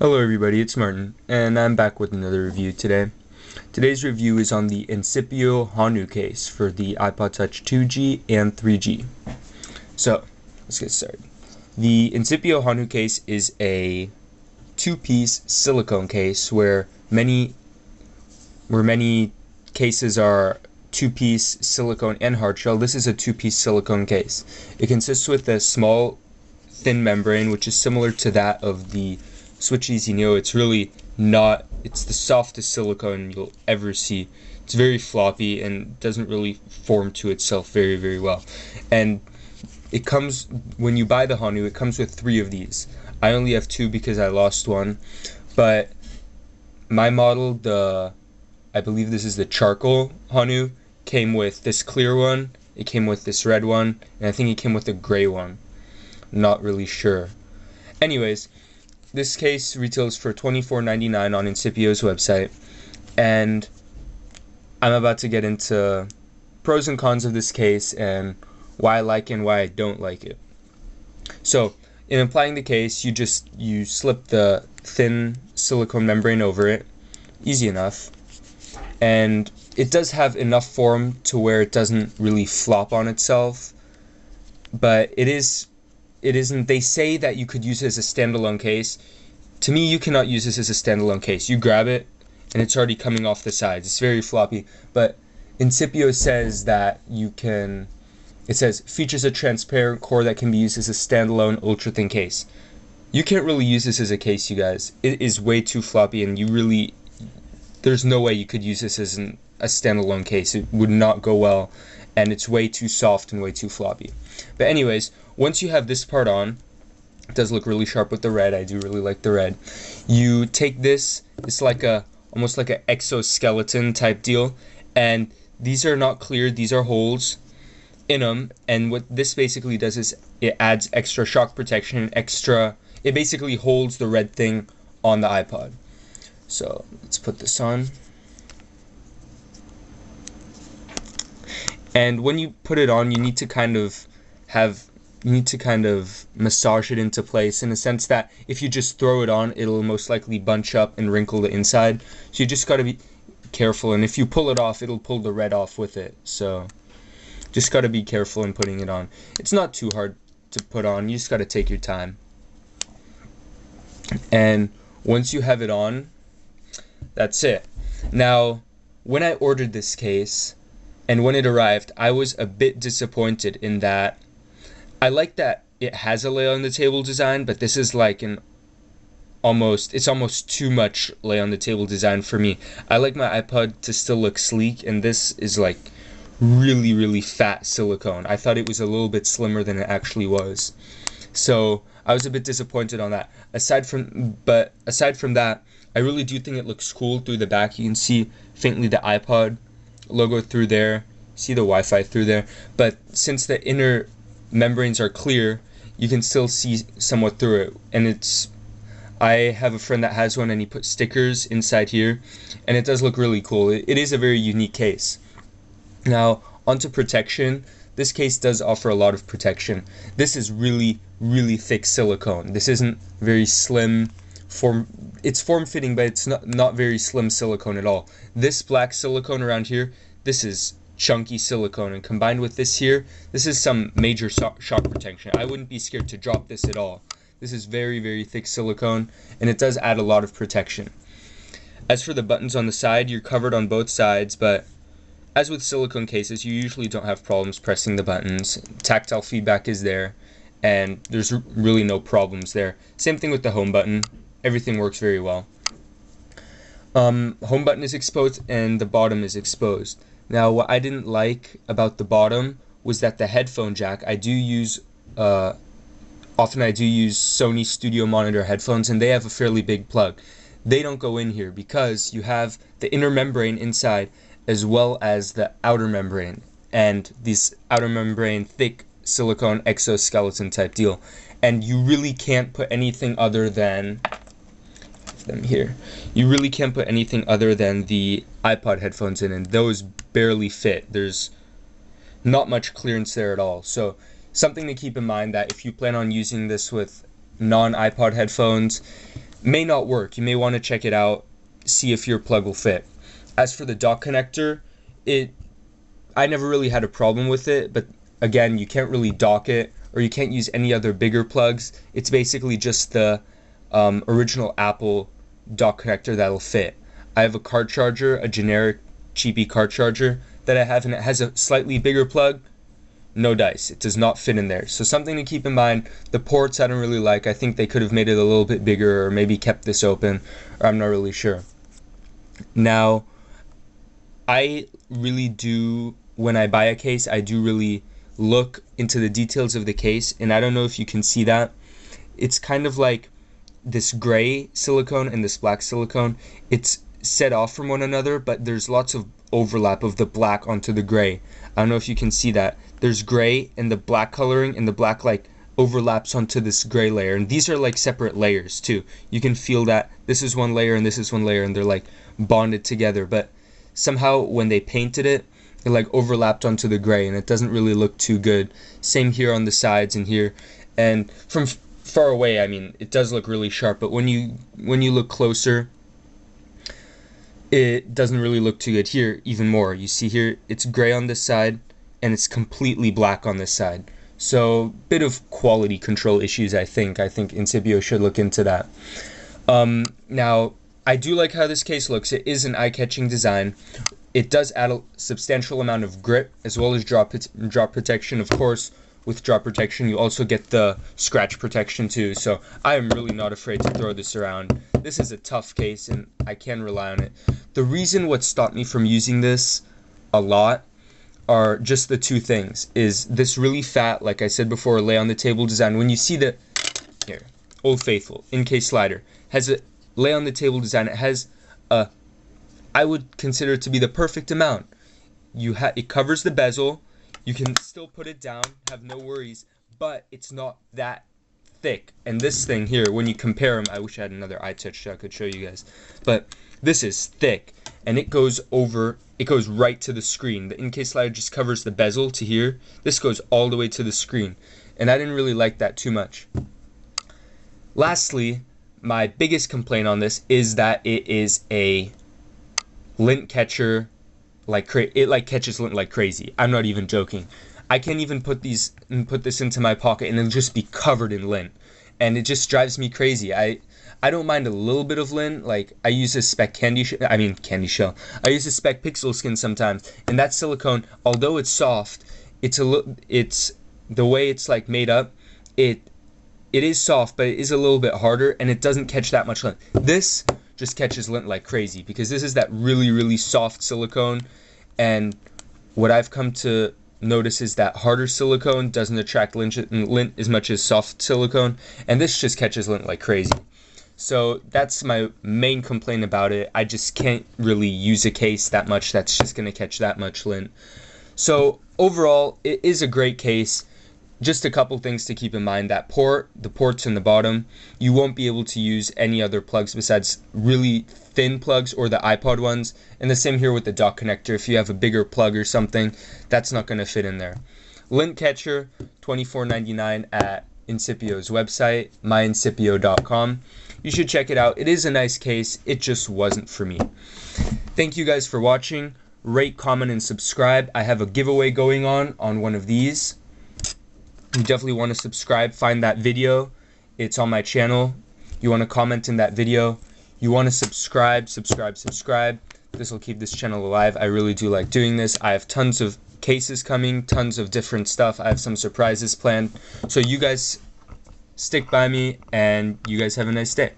Hello everybody, it's Martin, and I'm back with another review today. Today's review is on the incipio honu case for the iPod Touch 2G and 3G. So, let's get started. The incipio honu case is a two-piece silicone case where many cases are two-piece silicone and hard shell. This is a two-piece silicone case. It consists with a small thin membrane, which is similar to that of the Switch Easy Neo. It's really not, it's the softest silicone you'll ever see. It's very floppy and doesn't really form to itself very well. And it comes, when you buy the honu, it comes with 3 of these. I only have 2 because I lost one, but my model, I believe this is the charcoal honu, came with this clear one, it came with this red one, and I think it came with a gray one. Not really sure. Anyways, this case retails for $24.99 on Incipio's website, and I'm about to get into pros and cons of this case and why I like it and why I don't like it. So, in applying the case, you slip the thin silicone membrane over it, easy enough, and it does have enough form to where it doesn't really flop on itself, but it isn't. They say that you could use it as a standalone case. To me, you cannot use this as a standalone case. You grab it, and it's already coming off the sides. It's very floppy, but Incipio says that you can. It says features a transparent core that can be used as a standalone ultra-thin case. You can't really use this as a case, you guys. It is way too floppy, and there's no way you could use this as a standalone case. It would not go well, and it's way too soft and way too floppy. But anyways, once you have this part on, it does look really sharp with the red. I do really like the red. You take this, it's like almost like an exoskeleton type deal, and these are not clear, these are holes in them, and what this basically does is it adds extra shock protection, it basically holds the red thing on the iPod. So let's put this on. And when you put it on, you need to kind of massage it into place, in a sense that if you just throw it on, it'll most likely bunch up and wrinkle the inside. So you just got to be careful, and if you pull it off, it'll pull the red off with it. So just got to be careful in putting it on. It's not too hard to put on, you just got to take your time. And once you have it on, that's it. Now, when I ordered this case and when it arrived, I was a bit disappointed in that I like that it has a lay on the table design, but this is like it's almost too much lay on the table design for me. I like my iPod to still look sleek, and this is like really fat silicone. I thought it was a little bit slimmer than it actually was. So I was a bit disappointed on that. Aside from that, I really do think it looks cool through the back. You can see faintly the iPod logo through there, see the Wi-Fi through there, but since the inner membranes are clear, you can still see somewhat through it. And I have a friend that has one, and he put stickers inside here, and it does look really cool. It is a very unique case. Now, onto protection. This case does offer a lot of protection. This is really thick silicone. This isn't very slim it's form-fitting, but it's not very slim silicone at all. This black silicone around here, this is chunky silicone, and combined with this here, this is some major shock protection. I wouldn't be scared to drop this at all. This is very thick silicone, and it does add a lot of protection. As for the buttons on the side, you're covered on both sides, but as with silicone cases, you usually don't have problems pressing the buttons. Tactile feedback is there, and there's really no problems there. Same thing with the home button. Everything works very well. Home button is exposed and the bottom is exposed. Now, what I didn't like about the bottom was that the headphone jack, often I do use Sony Studio Monitor headphones, and they have a fairly big plug. They don't go in here because you have the inner membrane inside as well as the outer membrane, and this outer membrane thick silicone exoskeleton type deal, and you really can't put anything other than you really can't put anything other than the iPod headphones in, and those barely fit. There's not much clearance there at all. So something to keep in mind, that if you plan on using this with non-iPod headphones, may not work. You may want to check it out, see if your plug will fit. As for the dock connector, I never really had a problem with it, but again, you can't really dock it, or you can't use any other bigger plugs. It's basically just the original Apple dock connector that'll fit. I have a car charger, a generic cheapy car charger that I have, and it has a slightly bigger plug. No dice. It does not fit in there. So something to keep in mind. The ports I don't really like. I think they could have made it a little bit bigger, or maybe kept this open, or I'm not really sure. Now, I really do, when I buy a case, I do really look into the details of the case, and I don't know if you can see that. It's kind of like this gray silicone and this black silicone. It's set off from one another, but there's lots of overlap of the black onto the gray. I don't know if you can see that. There's gray and the black coloring, and the black like overlaps onto this gray layer, and these are like separate layers too. You can feel that this is one layer and this is one layer, and they're like bonded together, but somehow when they painted it, it like overlapped onto the gray, and it doesn't really look too good. Same here on the sides and here, and from far away, I mean, it does look really sharp, but when you look closer, it doesn't really look too good. Here, even more. You see here, it's gray on this side, and it's completely black on this side. So, bit of quality control issues, I think. I think Incipio should look into that. Now, I do like how this case looks. It is an eye-catching design. It does add a substantial amount of grip, as well as drop protection. Of course, with drop protection, you also get the scratch protection too. So, I am really not afraid to throw this around. This is a tough case, and I can rely on it. The reason what stopped me from using this a lot are just the two things. Is this really fat, like I said before, lay on the table design. When you see the, here, Old Faithful, in-case slider, has a lay on the table design. It has a, I would consider it to be the perfect amount. It covers the bezel. You can still put it down, have no worries, but it's not that thick. And this thing here, when you compare them, I wish I had another iTouch so I could show you guys, but this is thick, and it goes right to the screen. The in-case slider just covers the bezel to here. This goes all the way to the screen, and I didn't really like that too much. Lastly, my biggest complaint on this is that it is a lint catcher. It like catches lint like crazy. I'm not even joking. I can't even put this into my pocket and it'll just be covered in lint, and it just drives me crazy. I don't mind a little bit of lint. Like, I use a spec candy shell. I use a spec pixel skin sometimes, and that silicone, although it's soft, it's the way it's like made up. It is soft, but it is a little bit harder, and it doesn't catch that much lint. This just catches lint like crazy, because this is that really, really soft silicone, and what I've come to notice is that harder silicone doesn't attract lint as much as soft silicone, and this just catches lint like crazy. So that's my main complaint about it. I just can't really use a case that much that's just going to catch that much lint. So overall, it is a great case. Just a couple things to keep in mind. The ports in the bottom, you won't be able to use any other plugs besides really thin plugs or the iPod ones. And the same here with the dock connector. If you have a bigger plug or something, that's not going to fit in there. Lint catcher, $24.99 at Incipio's website, myincipio.com. You should check it out. It is a nice case. It just wasn't for me. Thank you guys for watching. Rate, comment, and subscribe. I have a giveaway going on one of these. You definitely want to subscribe. Find that video. It's on my channel. You want to comment in that video. You want to subscribe. This will keep this channel alive. I really do like doing this. I have tons of cases coming, tons of different stuff. I have some surprises planned. So you guys stick by me, and you guys have a nice day.